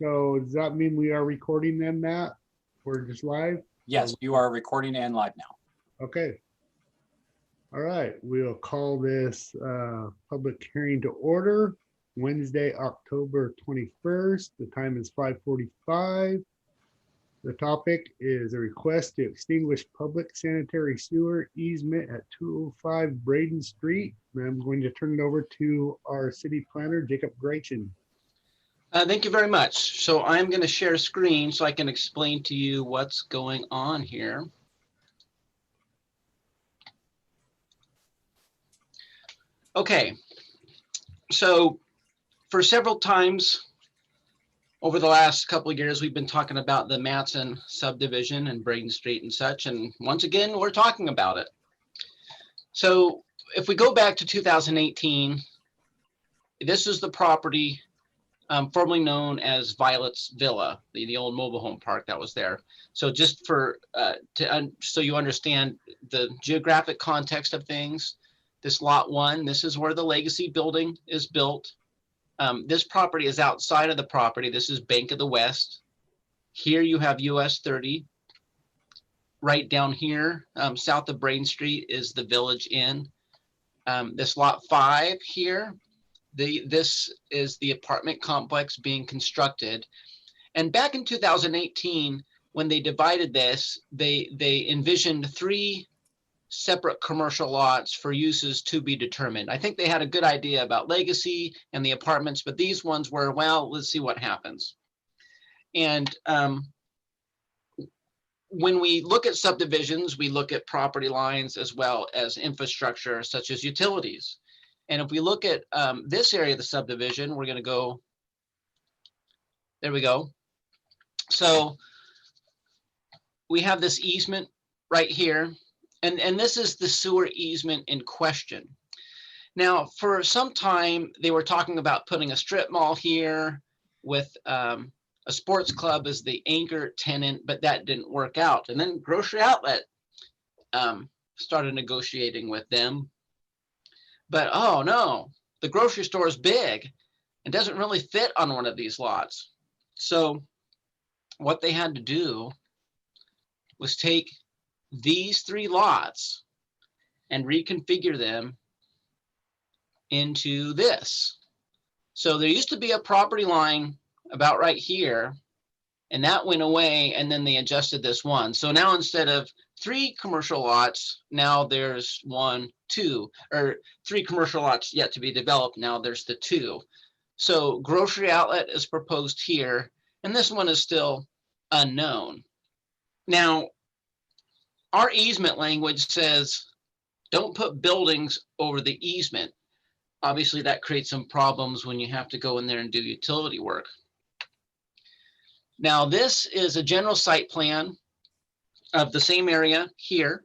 So does that mean we are recording then, Matt? We're just live? Yes, you are recording and live now. Okay. All right, we'll call this public hearing to order. Wednesday, October 21st. The time is 5:45. The topic is a request to extinguish public sanitary sewer easement at 205 Brayden Street. And I'm going to turn it over to our city planner, Jacob Gretchen. Thank you very much. So I'm going to share screen so I can explain to you what's going on here. Okay, so for several times over the last couple of years, we've been talking about the Matson subdivision and Brayden Street and such, and once again, we're talking about it. So if we go back to 2018, this is the property formerly known as Violet's Villa, the old mobile home park that was there. So just for so you understand the geographic context of things, this lot 1, this is where the legacy building is built. This property is outside of the property. This is Bank of the West. Here you have US 30. Right down here, south of Brayden Street, is the Village Inn. This lot 5 here, this is the apartment complex being constructed. And back in 2018, when they divided this, they envisioned 3 separate commercial lots for uses to be determined. I think they had a good idea about legacy and the apartments, but these ones were, well, let's see what happens. And when we look at subdivisions, we look at property lines as well as infrastructure such as utilities. And if we look at this area of the subdivision, we're going to go, there we go. So we have this easement right here. And this is the sewer easement in question. Now, for some time, they were talking about putting a strip mall here with a sports club as the anchor tenant, but that didn't work out. And then Grocery Outlet started negotiating with them. But oh no, the grocery store is big and doesn't really fit on one of these lots. So what they had to do was take these 3 lots and reconfigure them into this. So there used to be a property line about right here, and that went away, and then they adjusted this one. So now instead of 3 commercial lots, now there's 1, 2, or 3 commercial lots yet to be developed. Now there's the 2. So Grocery Outlet is proposed here, and this one is still unknown. Now, our easement language says, don't put buildings over the easement. Obviously, that creates some problems when you have to go in there and do utility work. Now, this is a general site plan of the same area here.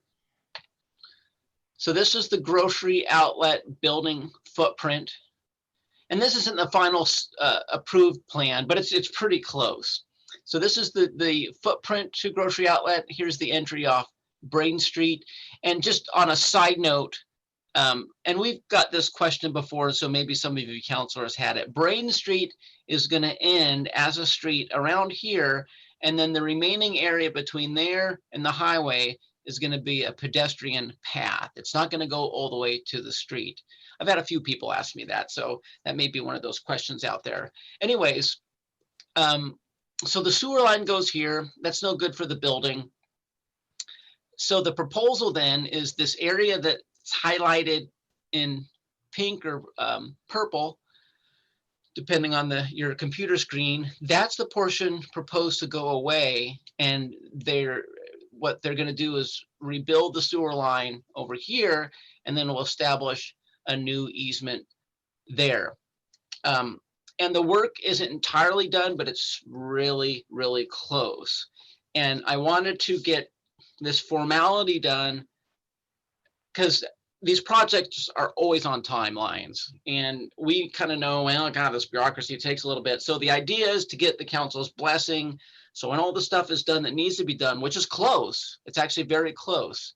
So this is the Grocery Outlet building footprint. And this isn't the final approved plan, but it's pretty close. So this is the footprint to Grocery Outlet. Here's the entry off Brayden Street. And just on a side note, and we've got this question before, so maybe some of you counselors had it. Brayden Street is going to end as a street around here, and then the remaining area between there and the highway is going to be a pedestrian path. It's not going to go all the way to the street. I've had a few people ask me that, so that may be one of those questions out there. Anyways, so the sewer line goes here. That's no good for the building. So the proposal then is this area that's highlighted in pink or purple, depending on your computer screen. That's the portion proposed to go away, and what they're going to do is rebuild the sewer line over here, and then we'll establish a new easement there. And the work isn't entirely done, but it's really, really close. And I wanted to get this formality done because these projects are always on timelines, and we kind of know, well, God, this bureaucracy takes a little bit. So the idea is to get the council's blessing. So when all the stuff is done that needs to be done, which is close, it's actually very close.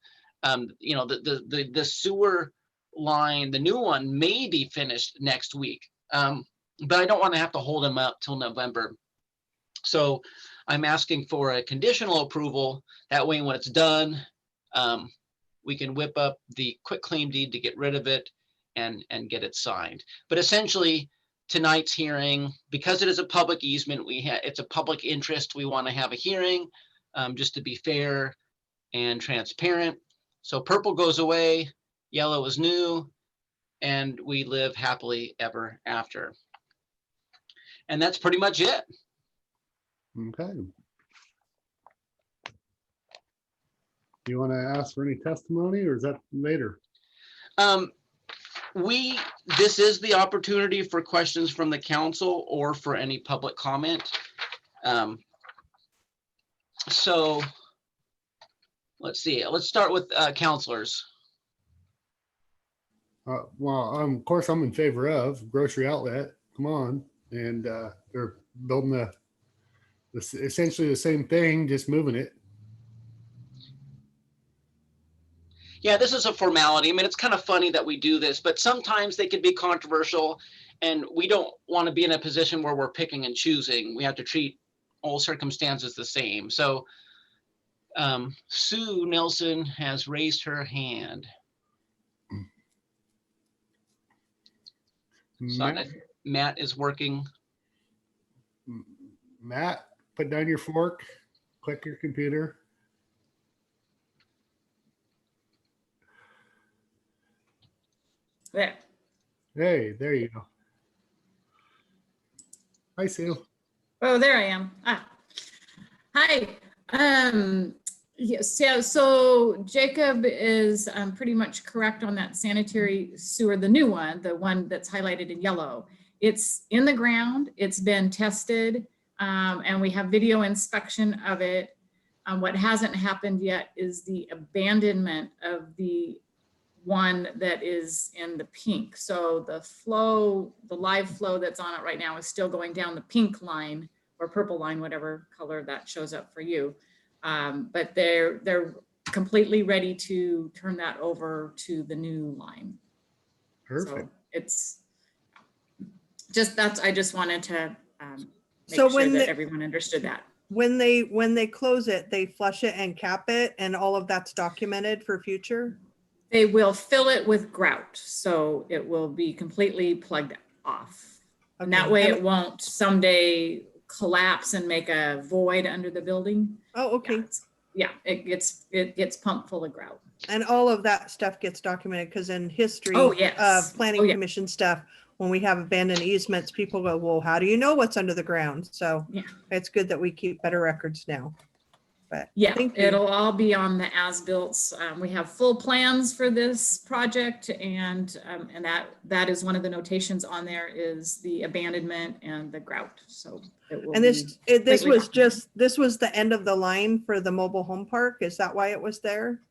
You know, the sewer line, the new one, may be finished next week. But I don't want to have to hold them up till November So I'm asking for a conditional approval. That way, when it's done, we can whip up the quitclaim deed to get rid of it and get it signed. But essentially, tonight's hearing, because it is a public easement, it's a public interest. We want to have a hearing just to be fair and transparent. So purple goes away, yellow is new, and we live happily ever after. And that's pretty much it. Okay. You want to ask for any testimony, or is that later? This is the opportunity for questions from the council or for any public comment. So let's see, let's start with councilors. Well, of course, I'm in favor of grocery outlet. Come on. And they're building essentially the same thing, just moving it. Yeah, this is a formality. I mean, it's kind of funny that we do this, but sometimes they can be controversial, and we don't want to be in a position where we're picking and choosing. We have to treat all circumstances the same. So Sue Nelson has raised her hand. Matt is working. Matt, put down your fork, click your computer. There. Hey, there you go. Hi, Sue. Oh, there I am. Hi. Yes, yeah, so Jacob is pretty much correct on that sanitary sewer, the new one, the one that's highlighted in yellow. It's in the ground, it's been tested, and we have video inspection of it. What hasn't happened yet is the abandonment of the one that is in the pink. So the flow, the live flow that's on it right now is still going down the pink line or purple line, whatever color that shows up for you. But they're completely ready to turn that over to the new line. Perfect. So it's just I just wanted to make So sure that everyone understood that. When they close it, they flush it and cap it, and all of that's documented for future? They will fill it with grout, so it will be completely plugged off. And that Okay. way it won't someday collapse and make a void under the building. Oh, okay. Yeah, it gets pumped full of grout. And all of that stuff gets documented, because in history Oh, yes. of planning Oh, yeah. commission stuff, when we have abandoned easements, people go, well, how do you know what's under the ground? So Yeah. it's good that we keep better records now. But Yeah, thank you. it'll all be on the as-built. We have full plans for this project, and that is one of the notations on there is the abandonment and the grout. So it will And be this completely was documented. this was the end of the line for the mobile home park. Is that why it was there?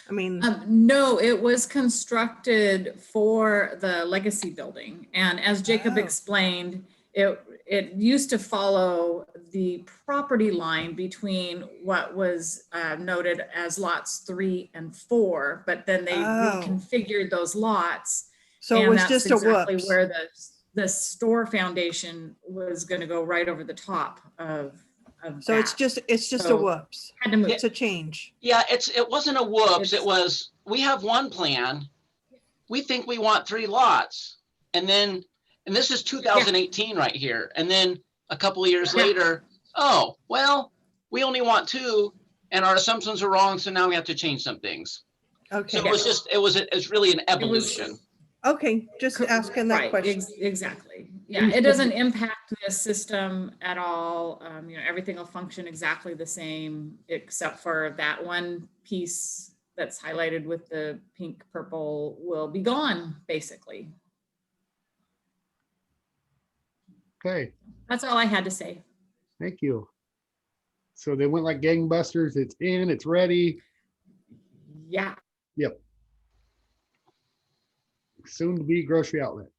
I mean, No, it was constructed for the legacy building. And as Jacob Oh. explained, it used to follow the property line between what was noted as lots 3 and 4, but then they Oh. reconfigured those lots. so it and was that's just a exactly whoops. where the store foundation was going to go right over the top of So it's that. just a So- whoops. Had to move. It's a change. Yeah, it wasn't a whoops. It It's- was, we have one plan. We think we want 3 lots. And this is 2018 right here. And then a couple of years Yeah. later, oh, well, we only want 2 and our assumptions are wrong. So now we have to change some things. Okay. So it's really an evolution. Okay, just asking that Right, question. exactly. Yeah, it doesn't impact the system at all. Everything will function exactly the same, except for that one piece that's highlighted with the pink purple will be gone, basically. Okay, That's all I had to say. thank you. So they went like gangbusters. It's in, it's ready. Yeah, Soon to be grocery outlet.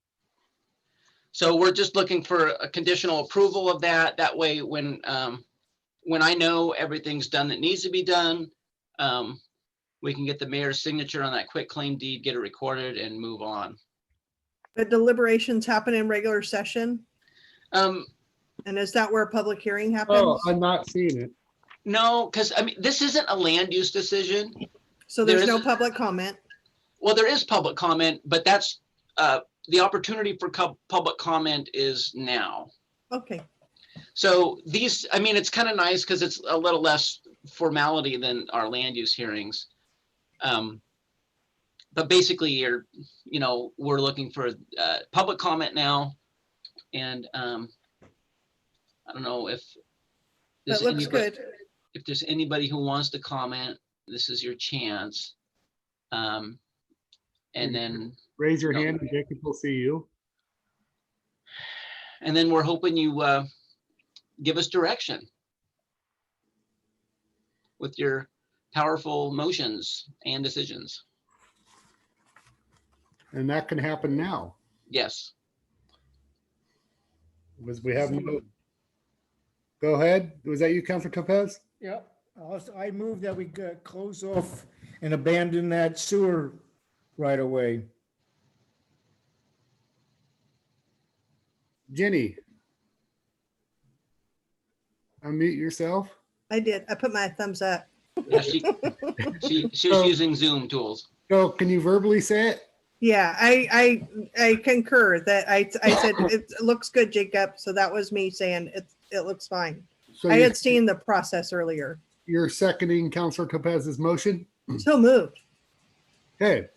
So we're just looking for a conditional approval of that. That way, when I know everything's done that needs to be done, we can get the mayor's signature on that quitclaim deed, get it recorded and move on. The deliberations happen in regular session? And is that where a public hearing happens? Oh, I'm not seeing it. No, because I mean, this isn't a land use decision. So there there's is no a- public comment? Well, there is public comment, but that's, the opportunity for public comment is now. Okay, So these, I mean, it's kind of nice because it's a little less formality than our land use hearings. But basically you're, we're looking for public comment now. And I don't know if that there's looks anybody, good. if there's anybody who wants to comment, this is your chance. And then Raise your No. hand and Jacob will see you. we're hoping you give us direction with your powerful motions and decisions. And that can happen now. Yes. Was we have no. Go ahead. Was that you, Councilor Topaz? Yep, I move that we close off and abandon that sewer right away. Jenny? Unmute yourself. I did. I put my thumbs up. Yeah, she's using Zoom tools. So can you verbally say it? Yeah, I concur that I said, it looks good, Jacob. So that was me saying it looks fine. So I you're- had seen the process earlier. You're seconding Councilor Topaz's motion? So moved. Okay.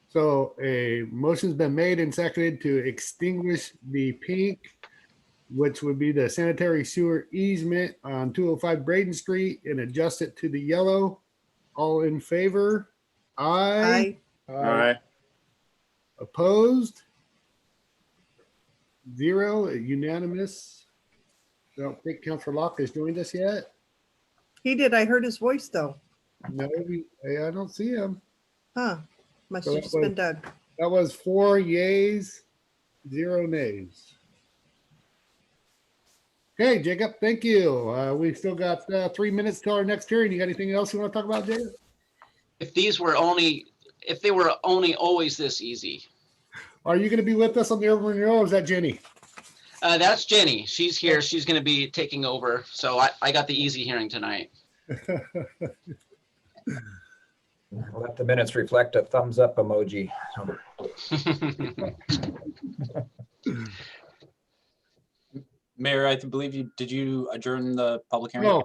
So a motion's been made and seconded to extinguish the pink, which would be the sanitary sewer easement on 205 Brayden Street, and adjust it to the yellow. All in favor? Aye. I, Opposed? 0, unanimous. I don't think Councilor Locke has joined us yet. he did. I heard his voice though. No, I don't see him. Huh. Must So have just been Doug. That was 4 yays, 0 nays. Okay, Jacob, thank you. We've still got 3 minutes till our next hearing. You got anything else you want to talk about, Jacob? If they were only always this easy. Are you going to be with us on the urban renewal, or is that Jenny? That's Jenny. She's here. She's going to be taking over. So I got the easy hearing tonight. Let the minutes reflect a thumbs up emoji. Mayor, I believe did you adjourn the public hearing?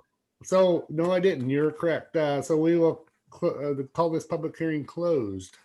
No, I didn't. You're correct. So we will call this public hearing closed.